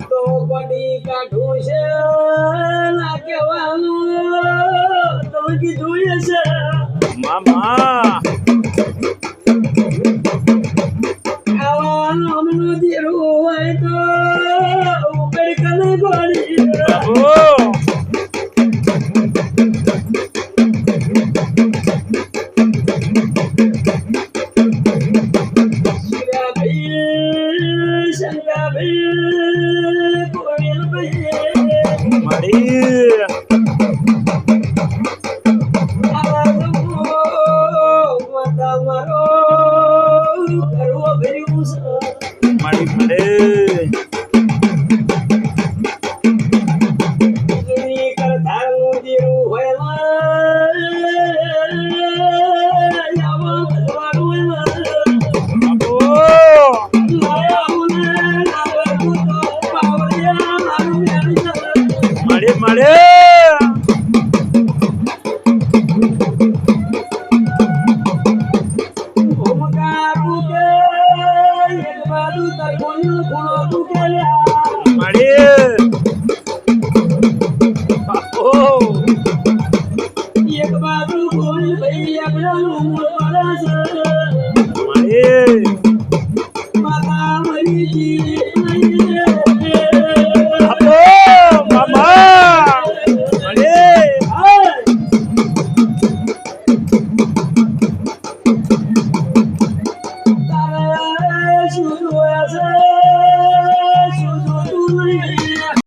તો બડી કાઢું છે ના કહેવાનું તો કીધું છે મામા ખાવાનું હમણાં દેરું હોય તો ઉકળી કને પડી એક બાજુ કોઈ ભાઈ આપણા માતા મરી તારા શું